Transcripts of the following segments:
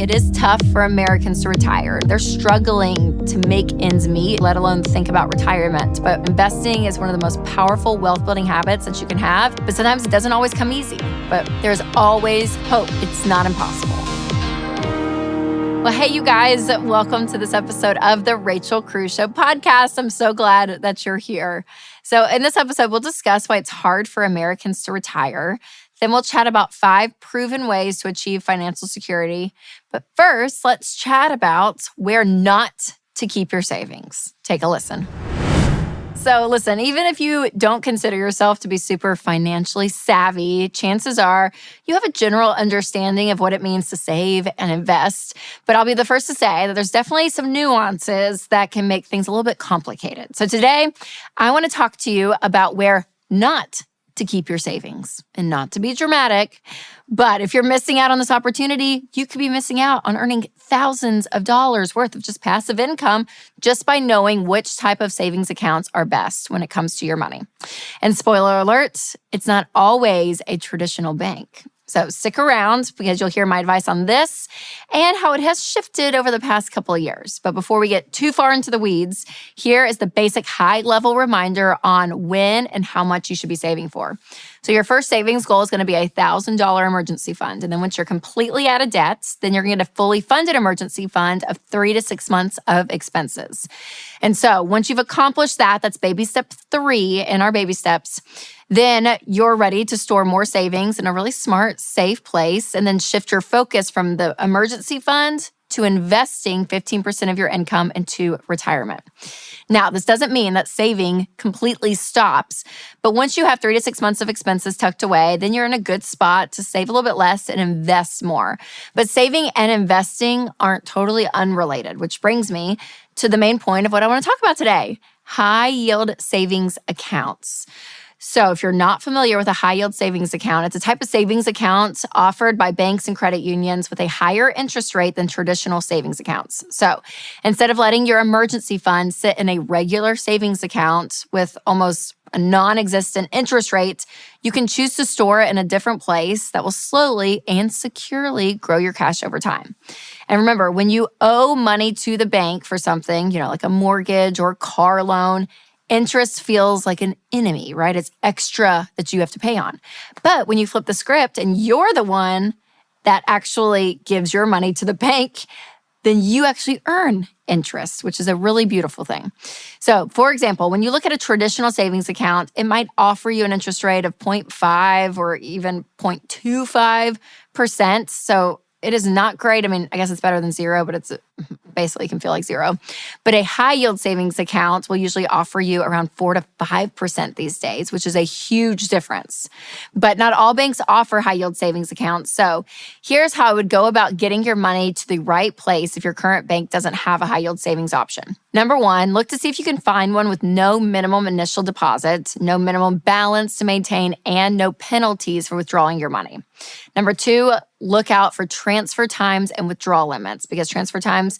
it is tough for Americans to retire. They're struggling to make ends meet, let alone think about retirement. But investing is one of the most powerful wealth-building habits that you can have. But sometimes it doesn't always come easy. But there's always hope. It's not impossible. Well, hey, you guys, welcome to this episode of the Rachel Cruze Show podcast. I'm so glad that you're here. So in this episode, we'll discuss why it's hard for Americans to retire. Then we'll chat about 5 proven ways to achieve financial security. But first, let's chat about where not to keep your savings. Take a listen. So listen, even if you don't consider yourself to be super financially savvy, chances are you have a general understanding of what it means to save and invest. But I'll be the first to say that there's definitely some nuances that can make things a little bit complicated. So today, I want to talk to you about where not to keep your savings. And not to be dramatic, but if you're missing out on this opportunity, you could be missing out on earning thousands of dollars worth of just passive income just by knowing which type of savings accounts are best when it comes to your money. And spoiler alert, it's not always a traditional bank. So stick around because you'll hear my advice on this and how it has shifted over the past couple of years. But before we get too far into the weeds, here is the basic high-level reminder on when and how much you should be saving for. So your first savings goal is going to be a $1,000 emergency fund. And then once you're completely out of debt, then you're going to get a fully funded emergency fund of 3 to 6 months of expenses. And so once you've accomplished that, that's baby step 3 in our baby steps, then you're ready to store more savings in a really smart, safe place and then shift your focus from the emergency fund to investing 15% of your income into retirement. Now, this doesn't mean that saving completely stops, but once you have 3 to 6 months of expenses tucked away, then you're in a good spot to save a little bit less and invest more. But saving and investing aren't totally unrelated, which brings me to the main point of what I want to talk about today: high-yield savings accounts. So if you're not familiar with a high-yield savings account, it's a type of savings account offered by banks and credit unions with a higher interest rate than traditional savings accounts. So instead of letting your emergency fund sit in a regular savings account with almost a non-existent interest rate, you can choose to store it in a different place that will slowly and securely grow your cash over time. And remember, when you owe money to the bank for something, like a mortgage or car loan, interest feels like an enemy, right? It's extra that you have to pay on. But when you flip the script and you're the one that actually gives your money to the bank, then you actually earn interest, which is a really beautiful thing. So, for example, when you look at a traditional savings account, it might offer you an interest rate of 0.5 or even 0.25%. So it is not great. I mean, I guess it's better than zero, but it's basically can feel like zero. But a high-yield savings account will usually offer you around 4 to 5% these days, which is a huge difference. But not all banks offer high-yield savings accounts. So here's how I would go about getting your money to the right place if your current bank doesn't have a high-yield savings option. Number 1, look to see if you can find one with no minimum initial deposit, no minimum balance to maintain, and no penalties for withdrawing your money. Number 2, look out for transfer times and withdrawal limits, because transfer times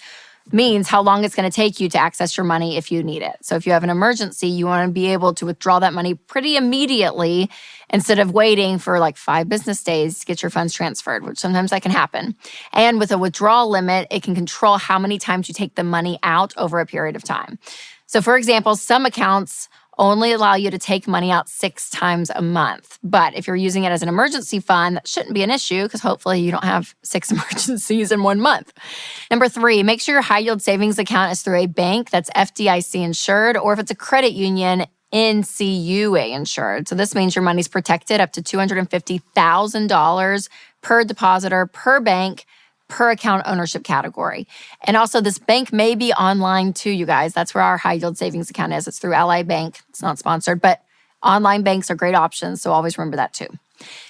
means how long it's going to take you to access your money if you need it. So if you have an emergency, you want to be able to withdraw that money pretty immediately instead of waiting for like 5 business days to get your funds transferred, which sometimes that can happen. And with a withdrawal limit, it can control how many times you take the money out over a period of time. So for example, some accounts only allow you to take money out 6 times a month. But if you're using it as an emergency fund, that shouldn't be an issue because hopefully you don't have 6 emergencies in 1 month. Number 3, make sure your high-yield savings account is through a bank that's FDIC insured, or if it's a credit union, NCUA insured. So this means your money's protected up to $250,000 per depositor, per bank, per account ownership category. And also this bank may be online too, you guys. That's where our high yield savings account is. It's through Ally Bank. It's not sponsored, but online banks are great options. So always remember that too.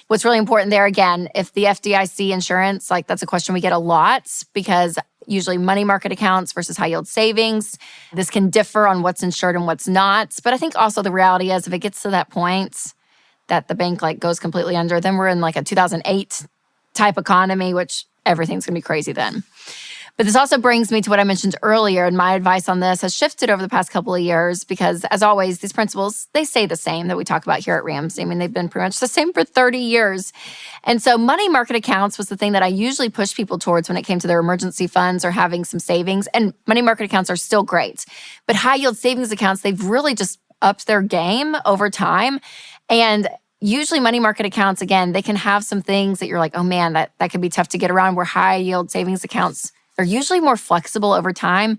What's really important there, again, if the FDIC insurance, that's a question we get a lot because usually money market accounts versus high yield savings, this can differ on what's insured and what's not. But I think also the reality is if it gets to that point that the bank goes completely under, then we're in a 2008 type economy, which everything's going to be crazy then. But this also brings me to what I mentioned earlier, and my advice on this has shifted over the past couple of years because, as always, these principles, they stay the same that we talk about here at Ramsey. I mean, they've been pretty much the same for 30 years. And so money market accounts was the thing that I usually push people towards when it came to their emergency funds or having some savings. And money market accounts are still great. But high yield savings accounts, they've really just upped their game over time. And usually money market accounts, again, they can have some things that you're like, oh man, that can be tough to get around, where high yield savings accounts are usually more flexible over time.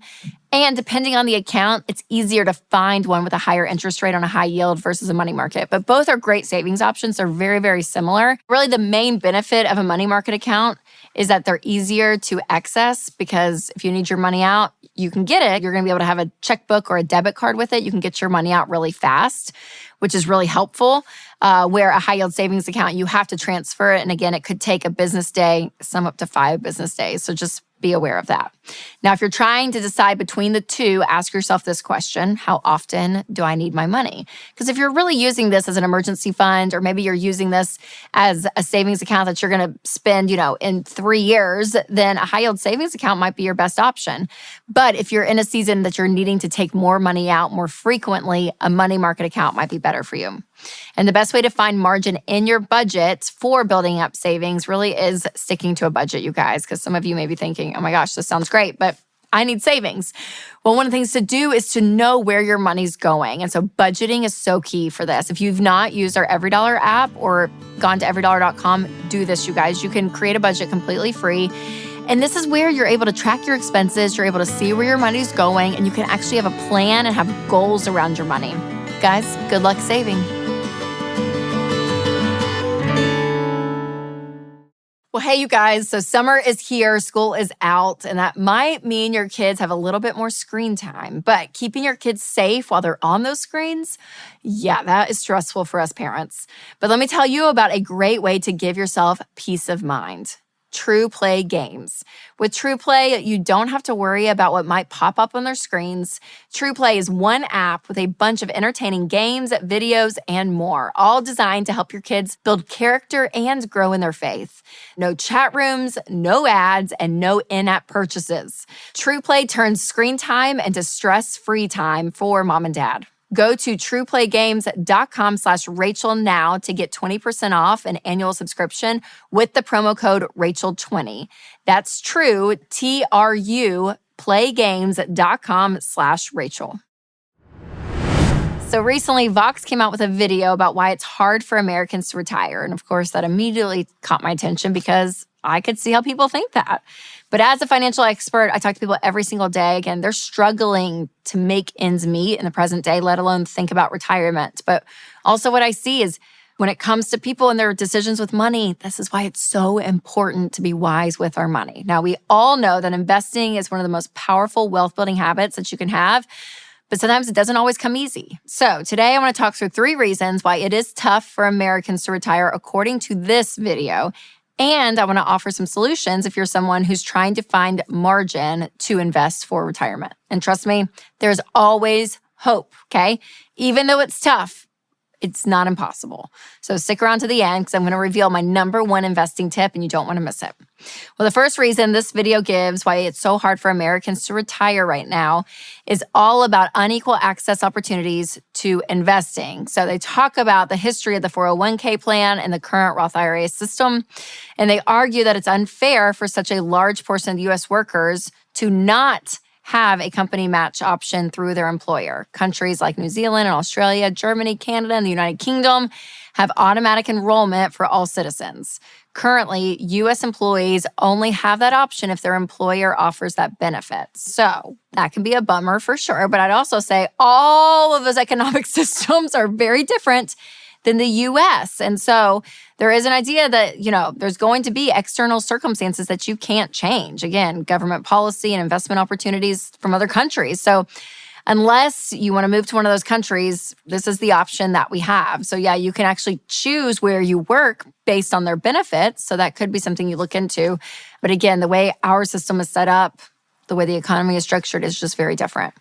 And depending on the account, it's easier to find one with a higher interest rate on a high yield versus a money market. But both are great savings options. They're very, very similar. Really, the main benefit of a money market account is that they're easier to access, because if you need your money out, you can get it. You're going to be able to have a checkbook or a debit card with it. You can get your money out really fast, which is really helpful. Where a high yield savings account, you have to transfer it. And again, it could take a business day, some up to 5 business days. So just be aware of that. Now, if you're trying to decide between the two, ask yourself this question: how often do I need my money? Because if you're really using this as an emergency fund, or maybe you're using this as a savings account that you're going to spend, in 3 years, then a high yield savings account might be your best option. But if you're in a season that you're needing to take more money out more frequently, a money market account might be better for you. And the best way to find margin in your budget for building up savings really is sticking to a budget, you guys, because some of you may be thinking, oh my gosh, this sounds great, but I need savings. Well, one of the things to do is to know where your money's going. And so budgeting is so key for this. If you've not used our EveryDollar app or gone to everydollar.com, do this, you guys. You can create a budget completely free. And this is where you're able to track your expenses, you're able to see where your money's going, and you can actually have a plan and have goals around your money. Guys, good luck saving. Well, hey, you guys, so summer is here, school is out, and that might mean your kids have a little bit more screen time. But keeping your kids safe while they're on those screens, yeah, that is stressful for us parents. But let me tell you about a great way to give yourself peace of mind. True Play games. With True Play, you don't have to worry about what might pop up on their screens. True Play is one app with a bunch of entertaining games, videos, and more, all designed to help your kids build character and grow in their faith. No chat rooms, no ads, and no in-app purchases. True Play turns screen time into stress-free time for mom and dad. Go to trueplaygames.com/Rachel now to get 20% off an annual subscription with the promo code Rachel20. That's true, TRU, playgames.com/Rachel. So recently, Vox came out with a video about why it's hard for Americans to retire. And of course, that immediately caught my attention because I could see how people think that. But as a financial expert, I talk to people every single day. Again, they're struggling to make ends meet in the present day, let alone think about retirement. But also what I see is when it comes to people and their decisions with money, this is why it's so important to be wise with our money. Now, we all know that investing is one of the most powerful wealth-building habits that you can have, but sometimes it doesn't always come easy. So today I want to talk through 3 reasons why it is tough for Americans to retire according to this video. And I want to offer some solutions if you're someone who's trying to find margin to invest for retirement. And trust me, there's always hope, okay? Even though it's tough, it's not impossible. So stick around to the end because I'm going to reveal my number 1 investing tip and you don't want to miss it. Well, the first reason this video gives why it's so hard for Americans to retire right now is all about unequal access opportunities to investing. So they talk about the history of the 401k plan and the current Roth IRA system, and they argue that it's unfair for such a large portion of the U.S. workers to not have a company match option through their employer. Countries like New Zealand and Australia, Germany, Canada, and the United Kingdom have automatic enrollment for all citizens. Currently, U.S. employees only have that option if their employer offers that benefit. So that can be a bummer for sure, but I'd also say all of those economic systems are very different than the U.S. And so there is an idea that, there's going to be external circumstances that you can't change. Again, government policy and investment opportunities from other countries. So unless you want to move to one of those countries, this is the option that we have. So yeah, you can actually choose where you work based on their benefits. So that could be something you look into. But again, the way our system is set up, The way the economy is structured is just very different.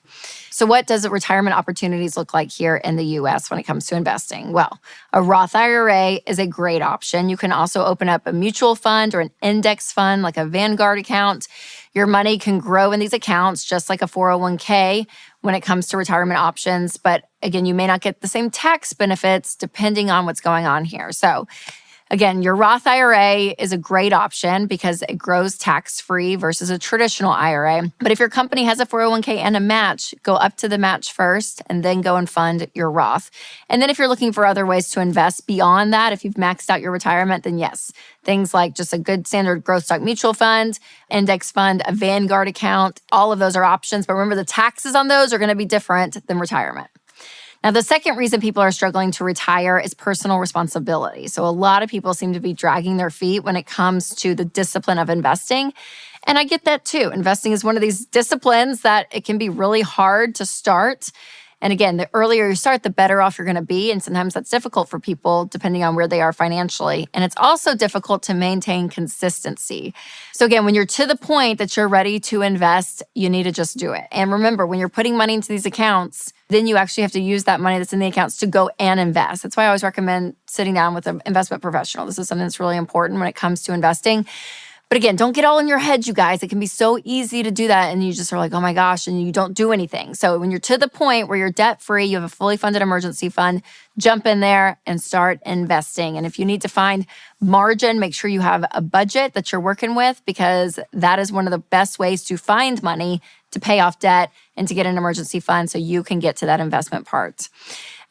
So what does the retirement opportunities look like here in the US when it comes to investing? Well, a Roth IRA is a great option. You can also open up a mutual fund or an index fund like a Vanguard account. Your money can grow in these accounts just like a 401k when it comes to retirement options. But again, you may not get the same tax benefits depending on what's going on here. So again, your Roth IRA is a great option because it grows tax-free versus a traditional IRA. But if your company has a 401k and a match, go up to the match first and then go and fund your Roth. And then if you're looking for other ways to invest beyond that, if you've maxed out your retirement, then yes, things like just a good standard growth stock mutual fund, index fund, a Vanguard account, all of those are options. But remember, the taxes on those are going to be different than retirement. Now, the second reason people are struggling to retire is personal responsibility. So a lot of people seem to be dragging their feet when it comes to the discipline of investing. And I get that too. Investing is one of these disciplines that it can be really hard to start. And again, the earlier you start, the better off you're going to be. And sometimes that's difficult for people depending on where they are financially. And it's also difficult to maintain consistency. So again, when you're to the point that you're ready to invest, you need to just do it. And remember, when you're putting money into these accounts, then you actually have to use that money that's in the accounts to go and invest. That's why I always recommend sitting down with an investment professional. This is something that's really important when it comes to investing. But again, don't get all in your head, you guys. It can be so easy to do that. And you just are like, oh my gosh, and you don't do anything. So when you're to the point where you're debt-free, you have a fully funded emergency fund, jump in there and start investing. And if you need to find margin, make sure you have a budget that you're working with, because that is one of the best ways to find money to pay off debt and to get an emergency fund so you can get to that investment part.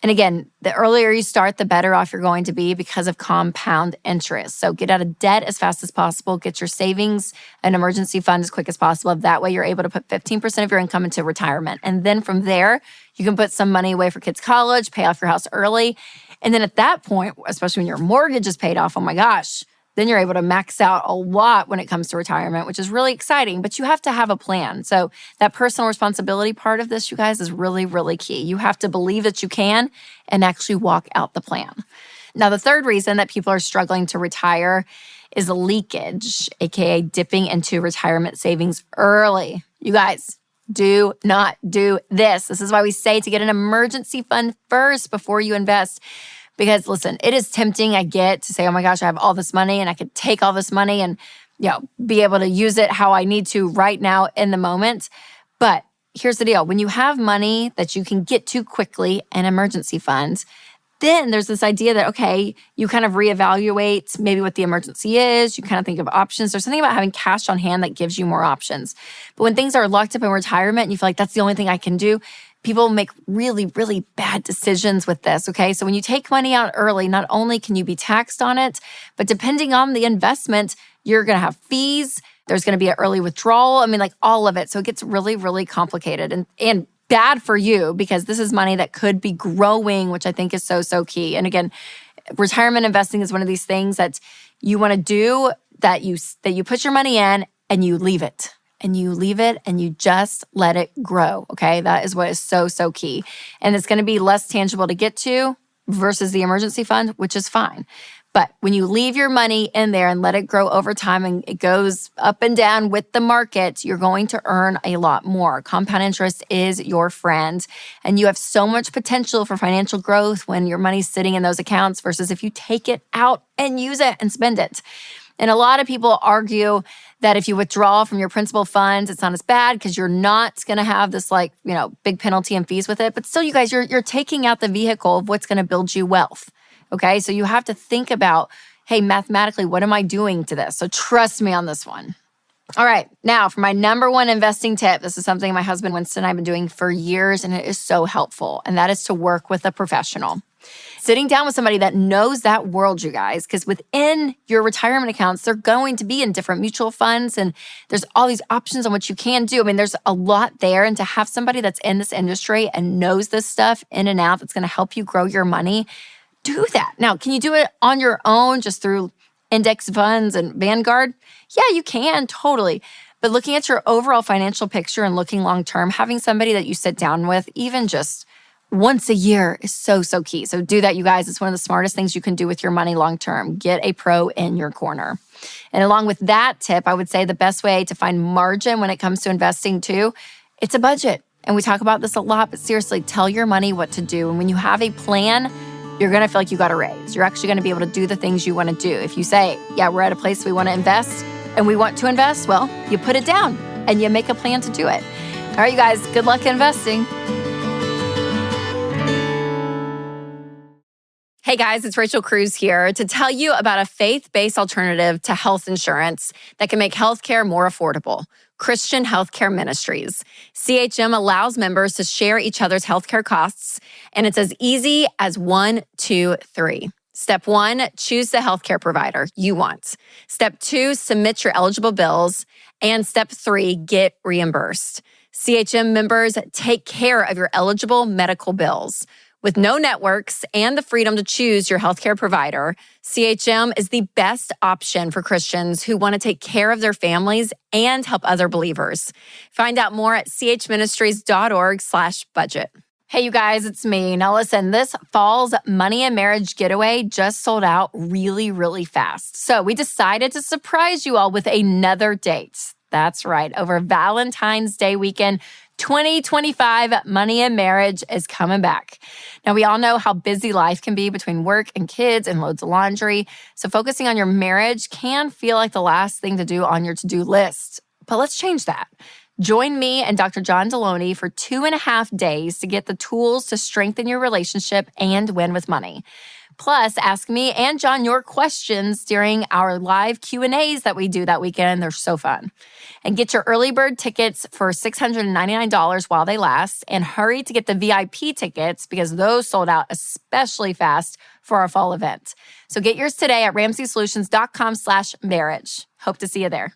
And again, the earlier you start, the better off you're going to be because of compound interest. So get out of debt as fast as possible. Get your savings and emergency fund as quick as possible. That way you're able to put 15% of your income into retirement. And then from there, you can put some money away for kids' college, pay off your house early. And then at that point, especially when your mortgage is paid off, oh my gosh, then you're able to max out a lot when it comes to retirement, which is really exciting, but you have to have a plan. So that personal responsibility part of this, you guys, is really, really key. You have to believe that you can and actually walk out the plan. Now, the third reason that people are struggling to retire is leakage, aka dipping into retirement savings early. You guys, do not do this. This is why we say to get an emergency fund first before you invest. Because listen, it is tempting, I get, to say, oh my gosh, I have all this money and I could take all this money and be able to use it how I need to right now in the moment. But here's the deal. When you have money that you can get to quickly and emergency funds, then there's this idea that, okay, you kind of reevaluate maybe what the emergency is. You kind of think of options. There's something about having cash on hand that gives you more options. But when things are locked up in retirement and you feel like that's the only thing I can do, people make really, really bad decisions with this, okay? So when you take money out early, not only can you be taxed on it, but depending on the investment, you're going to have fees. There's going to be an early withdrawal. I mean, like all of it. So it gets really, really complicated and bad for you because this is money that could be growing, which I think is so, so key. And again, retirement investing is one of these things that you want to do that you put your money in and you leave it. And you leave it and you just let it grow, okay? That is what is so, so key. And it's going to be less tangible to get to versus the emergency fund, which is fine. But when you leave your money in there and let it grow over time and it goes up and down with the market, you're going to earn a lot more. Compound interest is your friend. And you have so much potential for financial growth when your money's sitting in those accounts versus if you take it out and use it and spend it. And a lot of people argue that if you withdraw from your principal funds, it's not as bad because you're not going to have this big penalty and fees with it. But still, you guys, you're taking out the vehicle of what's going to build you wealth. Okay, so you have to think about, hey, mathematically, what am I doing to this? So trust me on this one. All right, now for my number one investing tip, this is something my husband Winston and I have been doing for years, and it is so helpful, and that is to work with a professional. Sitting down with somebody that knows that world, you guys, because within your retirement accounts, they're going to be in different mutual funds, and there's all these options on what you can do. I mean, there's a lot there, and to have somebody that's in this industry and knows this stuff in and out that's going to help you grow your money, do that. Now, can you do it on your own just through index funds and Vanguard? Yeah, you can, totally. But looking at your overall financial picture and looking long-term, having somebody that you sit down with, even just once a year is so, so key. So do that, you guys. It's one of the smartest things you can do with your money long-term. Get a pro in your corner. And along with that tip, I would say the best way to find margin when it comes to investing too, it's a budget. And we talk about this a lot, but seriously, tell your money what to do. And when you have a plan, you're gonna feel like you got a raise. You're actually gonna be able to do the things you wanna do. If you say, yeah, we're at a place we wanna invest and we want to invest, well, you put it down and you make a plan to do it. All right, you guys, good luck investing. Hey guys, it's Rachel Cruz here to tell you about a faith-based alternative to health insurance that can make healthcare more affordable. Christian Healthcare Ministries. CHM allows members to share each other's healthcare costs, and it's as easy as 1, 2, 3. Step 1, choose the healthcare provider you want. Step 2, submit your eligible bills. And step 3, get reimbursed. CHM members take care of your eligible medical bills. With no networks and the freedom to choose your healthcare provider, CHM is the best option for Christians who want to take care of their families and help other believers. Find out more at chministries.org/budget. Hey, you guys, it's me. Now listen, this fall's Money and Marriage Getaway just sold out really, really fast. So we decided to surprise you all with another date. That's right. Over Valentine's Day weekend, 2025 Money and Marriage is coming back. Now, we all know how busy life can be between work and kids and loads of laundry. So focusing on your marriage can feel like the last thing to do on your to-do list. But let's change that. Join me and Dr. John Deloney for 2.5 days to get the tools to strengthen your relationship and win with money. Plus, ask me and John your questions during our live Q&As that we do that weekend. They're so fun. And get your early bird tickets for $699 while they last. And hurry to get the VIP tickets because those sold out especially fast for our fall event. So get yours today at ramseysolutions.com/marriage. Hope to see you there.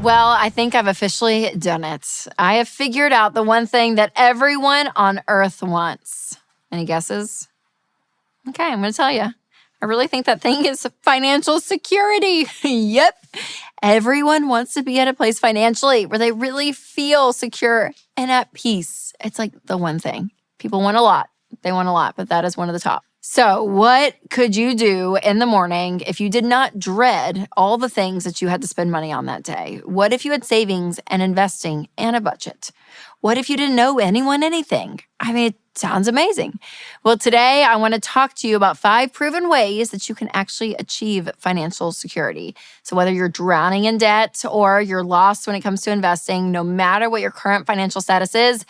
Well, I think I've officially done it. I have figured out the one thing that everyone on earth wants. Any guesses? Okay, I'm going to tell you. I really think that thing is financial security. Yep. Everyone wants to be at a place financially where they really feel secure and at peace. It's like the one thing. People want a lot. They want a lot, but that is one of the top. So what could you do in the morning if you did not dread all the things that you had to spend money on that day? What if you had savings and investing and a budget? What if you didn't know anyone anything? I mean, it sounds amazing. Well, today I want to talk to you about 5 proven ways that you can actually achieve financial security. So whether you're drowning in debt or you're lost when it comes to investing, no matter what your current financial status is,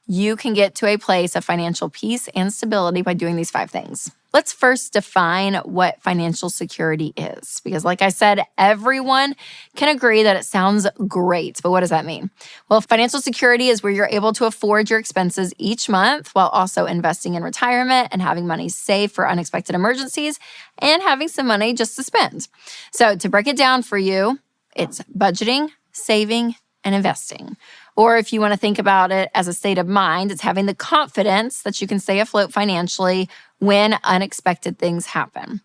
you can get to a place of financial peace and stability by doing these 5 things. Let's first define what financial security is, because like I said, everyone can agree that it sounds great, but what does that mean? Well, financial security is where you're able to afford your expenses each month while also investing in retirement and having money saved for unexpected emergencies and having some money just to spend. So to break it down for you, it's budgeting, saving, and investing. Or if you want to think about it as a state of mind, it's having the confidence that you can stay afloat financially when unexpected things happen.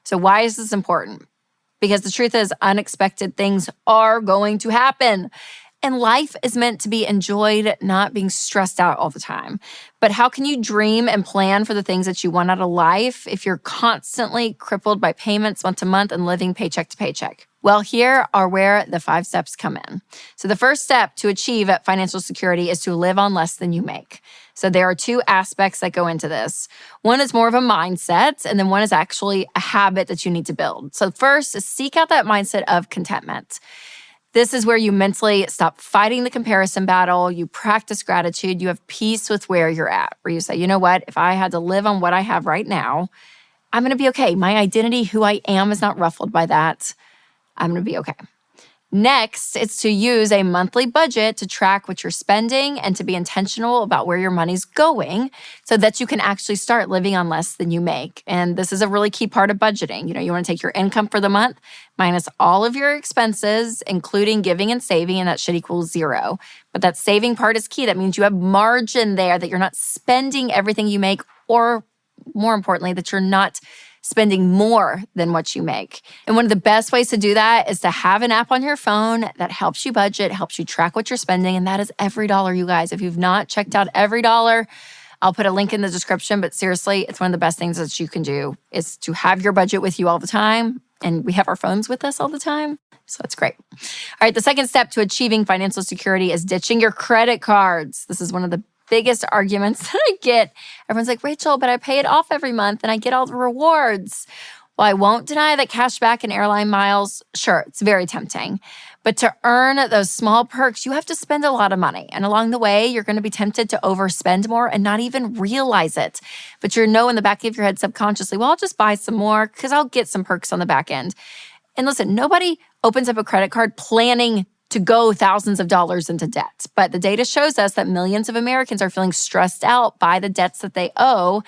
So why is this important? Because the truth is, unexpected things are going to happen. And life is meant to be enjoyed, not being stressed out all the time. But how can you dream and plan for the things that you want out of life if you're constantly crippled by payments month to month and living paycheck to paycheck? Well, here are where the 5 steps come in. So the first step to achieve financial security is to live on less than you make. So there are 2 aspects that go into this. One is more of a mindset, and then one is actually a habit that you need to build. So first is seek out that mindset of contentment. This is where you mentally stop fighting the comparison battle. You practice gratitude. You have peace with where you're at, where you say, you know what? If I had to live on what I have right now, I'm going to be okay. My identity, who I am, is not ruffled by that. I'm going to be okay. Next, it's to use a monthly budget to track what you're spending and to be intentional about where your money's going so that you can actually start living on less than you make. And this is a really key part of budgeting. You want to take your income for the month minus all of your expenses, including giving and saving, and that should equal 0. But that saving part is key. That means you have margin there, that you're not spending everything you make, or more importantly, that you're not spending more than what you make. And one of the best ways to do that is to have an app on your phone that helps you budget, helps you track what you're spending, and that is Every Dollar, you guys. If you've not checked out Every Dollar, I'll put a link in the description, but seriously, it's one of the best things that you can do is to have your budget with you all the time. And we have our phones with us all the time. So that's great. All right, the second step to achieving financial security is ditching your credit cards. This is one of the biggest arguments that I get. Everyone's like, Rachel, but I pay it off every month and I get all the rewards. Well, I won't deny that cash back and airline miles, sure, it's very tempting. But to earn those small perks, you have to spend a lot of money. And along the way, you're going to be tempted to overspend more and not even realize it. But you know in the back of your head subconsciously, well, I'll just buy some more because I'll get some perks on the back end. And listen, nobody opens up a credit card planning to go thousands of dollars into debt. But the data shows us that millions of Americans are feeling stressed out by the debts that they owe.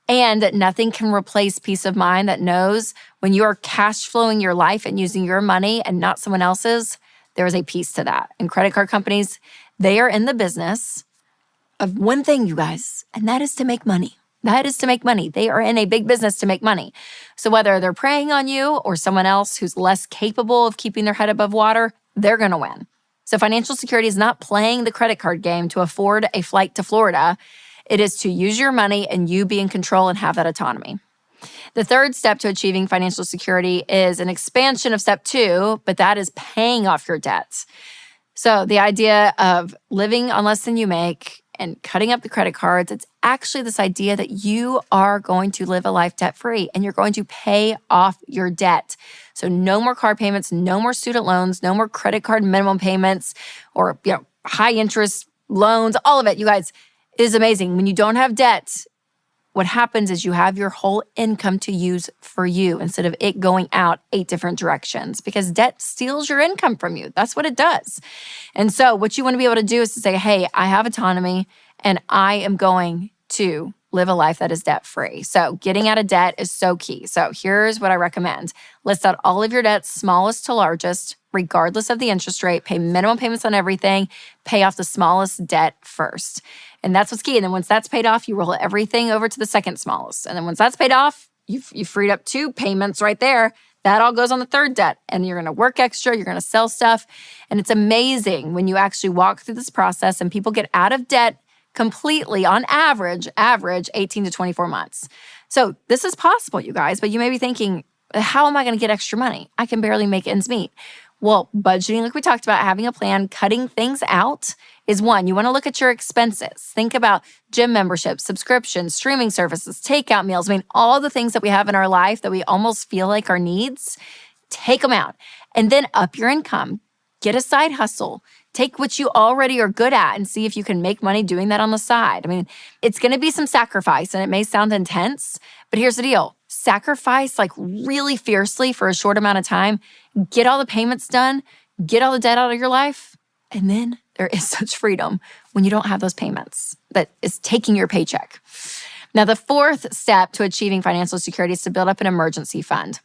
And nothing can replace peace of mind that knows when you are cash flowing your life and using your money and not someone else's, there is a piece to that. And credit card companies, they are in the business of one thing, you guys, and that is to make money. That is to make money. They are in a big business to make money. So whether they're preying on you or someone else who's less capable of keeping their head above water, they're going to win. So financial security is not playing the credit card game to afford a flight to Florida. It is to use your money and you be in control and have that autonomy. The third step to achieving financial security is an expansion of step 2, but that is paying off your debts. So the idea of living on less than you make and cutting up the credit cards, it's actually this idea that you are going to live a life debt-free and you're going to pay off your debt. So no more car payments, no more student loans, no more credit card minimum payments or high interest loans, all of it. You guys, it is amazing. When you don't have debt, what happens is you have your whole income to use for you instead of it going out 8 different directions because debt steals your income from you. That's what it does. And so what you want to be able to do is to say, hey, I have autonomy and I am going to live a life that is debt-free. So getting out of debt is so key. So here's what I recommend. List out all of your debts, smallest to largest, regardless of the interest rate, pay minimum payments on everything, pay off the smallest debt first. And that's what's key. And then once that's paid off, you roll everything over to the second smallest. And then once that's paid off, you've freed up 2 payments right there. That all goes on the third debt. And you're going to work extra, you're going to sell stuff. And it's amazing when you actually walk through this process and people get out of debt completely on average 18 to 24 months. So this is possible, you guys, but you may be thinking, how am I going to get extra money? I can barely make ends meet. Well, budgeting, like we talked about, having a plan, cutting things out is one. You want to look at your expenses. Think about gym memberships, subscriptions, streaming services, takeout meals. I mean, all the things that we have in our life that we almost feel like are needs, take them out. And then up your income. Get a side hustle. Take what you already are good at and see if you can make money doing that on the side. I mean, it's going to be some sacrifice and it may sound intense, but here's the deal. Sacrifice like really fiercely for a short amount of time, get all the payments done, get all the debt out of your life, and then there is such freedom when you don't have those payments that is taking your paycheck. Now, the fourth step to achieving financial security is to build up an emergency fund.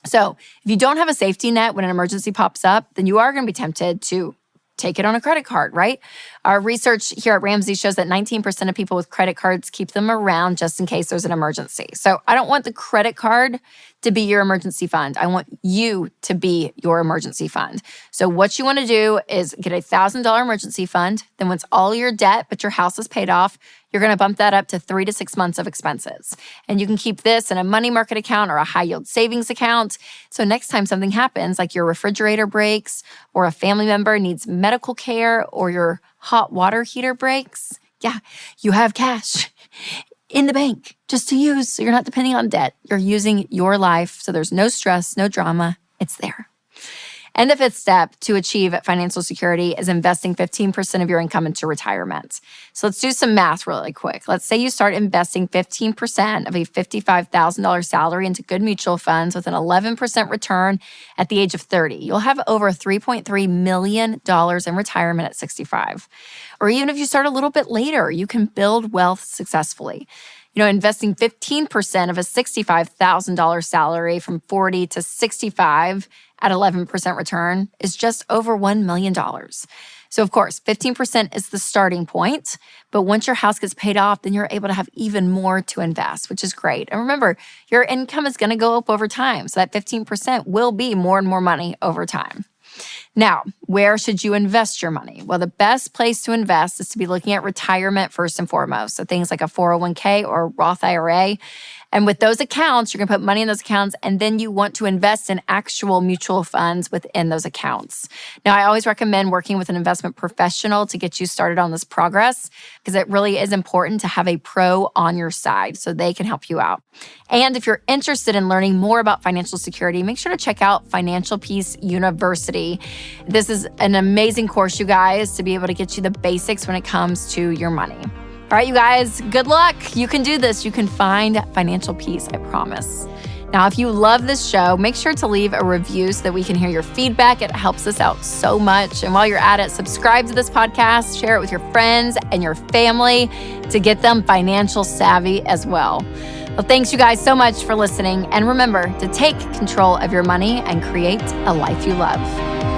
So if you don't have a safety net when an emergency pops up, then you are going to be tempted to take it on a credit card, right? Our research here at Ramsey shows that 19% of people with credit cards keep them around just in case there's an emergency. So I don't want the credit card to be your emergency fund. I want you to be your emergency fund. So what you want to do is get a $1,000 emergency fund. Then once all your debt but your house is paid off, you're going to bump that up to 3 to 6 months of expenses. And you can keep this in a money market account or a high yield savings account. So next time something happens, like your refrigerator breaks or a family member needs medical care or your hot water heater breaks, you have cash in the bank just to use. So you're not depending on debt. You're using your life. So there's no stress, no drama. It's there. And the fifth step to achieve financial security is investing 15% of your income into retirement. So let's do some math really quick. Let's say you start investing 15% of a $55,000 salary into good mutual funds with an 11% return at the age of 30. You'll have over $3.3 million in retirement at 65. Or even if you start a little bit later, you can build wealth successfully. Investing 15% of a $65,000 salary from 40 to 65 at 11% return is just over $1 million. So of course, 15% is the starting point, but once your house gets paid off, then you're able to have even more to invest, which is great. And remember, your income is going to go up over time. So that 15% will be more and more money over time. Now, where should you invest your money? Well, the best place to invest is to be looking at retirement first and foremost. So things like a 401k or a Roth IRA. And with those accounts, you're going to put money in those accounts, and then you want to invest in actual mutual funds within those accounts. Now, I always recommend working with an investment professional to get you started on this progress, because it really is important to have a pro on your side so they can help you out. And if you're interested in learning more about financial security, make sure to check out Financial Peace University. This is an amazing course, you guys, to be able to get you the basics when it comes to your money. All right, you guys, good luck. You can do this. You can find financial peace, I promise. Now, if you love this show, make sure to leave a review so that we can hear your feedback. It helps us out so much. And while you're at it, subscribe to this podcast, share it with your friends and your family to get them financial savvy as well. Well, thanks you guys so much for listening. And remember to take control of your money and create a life you love.